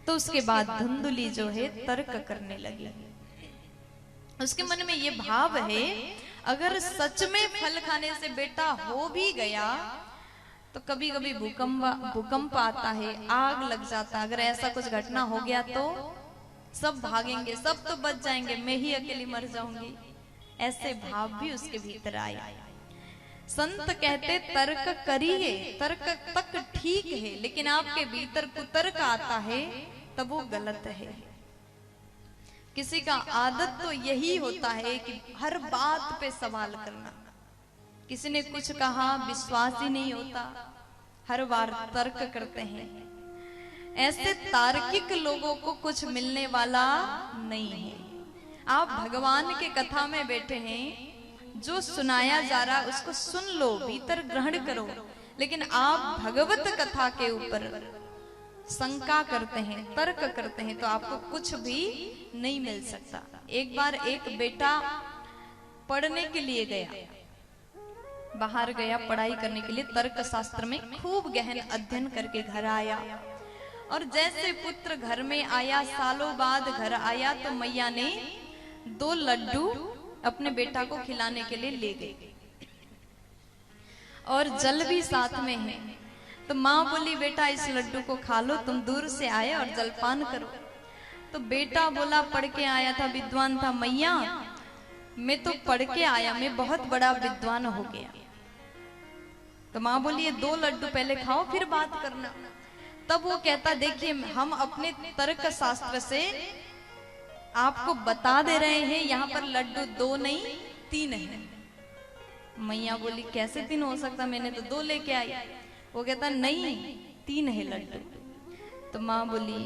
तो उसके बाद धुंधुली जो है तर्क करने लगी। उसके मन में ये भाव है, अगर सच में फल खाने से बेटा हो भी गया तो कभी कभी भूकंप आता है, आग लग जाता, अगर ऐसा कुछ घटना हो गया तो सब भागेंगे, सब तो बच जाएंगे, मैं ही अकेली मर जाऊंगी। ऐसे भाव भी उसके भीतर आए। संत कहते तर्क करिए, तर्क तक ठीक है, लेकिन आपके भीतर कुतर्क आता है तब वो गलत है। किसी का आदत तो यही होता है कि हर बात पे सवाल करना। किसी ने कुछ कहा, विश्वास ही नहीं होता, हर बार तर्क करते हैं। ऐसे तार्किक लोगों को कुछ मिलने वाला नहीं है। आप भगवान के कथा में बैठे हैं, जो सुनाया जा रहा उसको सुन लो, भीतर ग्रहण करो, लेकिन आप भगवत कथा के ऊपर शंका करते हैं, तर्क करते हैं, तो आपको कुछ भी नहीं मिल सकता। एक बार एक बेटा पढ़ने के लिए गया, बाहर गया पढ़ाई करने के लिए, तर्क शास्त्र में खूब गहन अध्ययन करके घर आया। और जैसे पुत्र घर में आया, सालों बाद घर आया, तो मैया ने 2 लड्डू अपने बेटा को खिलाने के लिए ले गई और जल भी साथ में है। तो माँ बोली, बेटा इस लड्डू को खा लो, तुम दूर से आए और जलपान करो। तो बेटा बोला, पढ़ के आया था, विद्वान था, मैया मैं तो पढ़ के आया, मैं बहुत बड़ा विद्वान हो गया। तो माँ बोली, ये 2 लड्डू पहले खाओ फिर बात करना। तब वो कहता, देखिए हम अपने तर्क शास्त्र से आपको बता दे रहे हैं, यहाँ पर लड्डू 2 नहीं 3 है। मैया बोली, कैसे 3 हो सकता, मैंने तो 2 लेके आई। वो कहता, नहीं 3 है लड्डू। तो माँ बोली,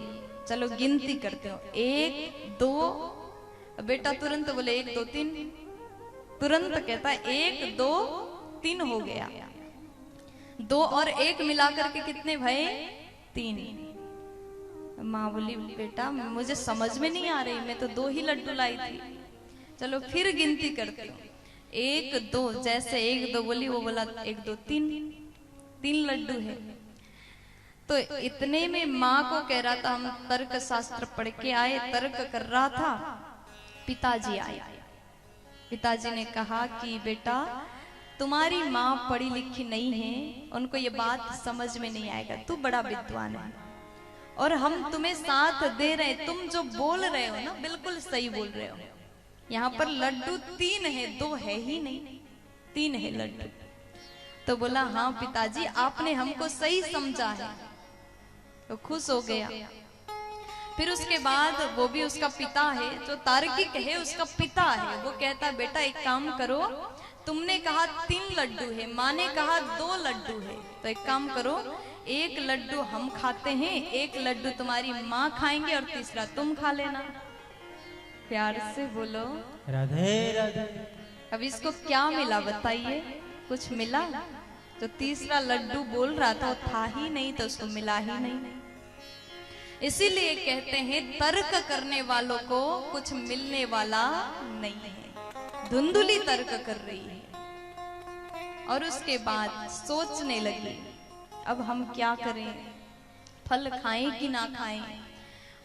चलो गिनती करते हो, 1 2। बेटा तुरंत बोले 1 2 3, तुरंत कहता 1 2 3 हो गया। 2 और 1 मिलाकर के कितने भये? 3। माँ बोली, बेटा मुझे समझ में नहीं आ रही, मैं तो 2 ही लड्डू लाई थी। चलो फिर गिनती करती हूँ, 1 2, जैसे 1 2 बोली, वो बोला 1 2 3 लड्डू है। तो इतने में माँ को कह रहा था, हम तर्क शास्त्र पढ़ के आए, तर्क कर रहा था, पिताजी आए। पिताजी ने कहा कि बेटा तुम्हारी माँ पढ़ी लिखी नहीं है, उनको ये बात समझ में नहीं आएगा, तू बड़ा विद्वान है और हम तुम्हें साथ दे रहे, तुम जो बोल रहे हो ना बिल्कुल सही बोल रहे हो। यहाँ पर लड्डू 3 है, 2 है ही नहीं, 3 है लड्डू। तो बोला, हाँ पिताजी आपने हमको सही समझा है। तो खुश हो गया। फिर उसके बाद वो भी उसका पिता है, जो तार्किक है उसका पिता है, वो कहता, बेटा एक काम करो, तुमने कहा 3 लड्डू है, माँ ने कहा 2 लड्डू है, तो एक काम करो, 1 लड्डू हम खाते हैं, 1 लड्डू तुम्हारी माँ खाएंगे और तीसरा तुम खा लेना। प्यार से बोलो राधे राधे। अब इसको क्या मिला बताइए? कुछ मिला? जो तीसरा लड्डू बोल रहा था वो था ही नहीं, तो उसको मिला ही नहीं। इसीलिए कहते हैं तर्क करने वालों को कुछ मिलने वाला नहीं है। धुंधुली तर्क कर रही है और उसके बाद सोचने लगी, अब हम क्या करें, फल खाएं कि ना खाएं।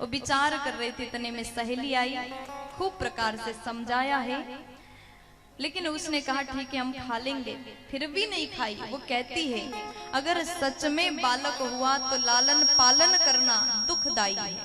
वो विचार कर रही थी, इतने में सहेली आई, खूब प्रकार से समझाया है, लेकिन उसने कहा ठीक है हम खा लेंगे, फिर भी नहीं खाई। वो कहती है, अगर सच में बालक हुआ तो लालन पालन करना दुखदाई है,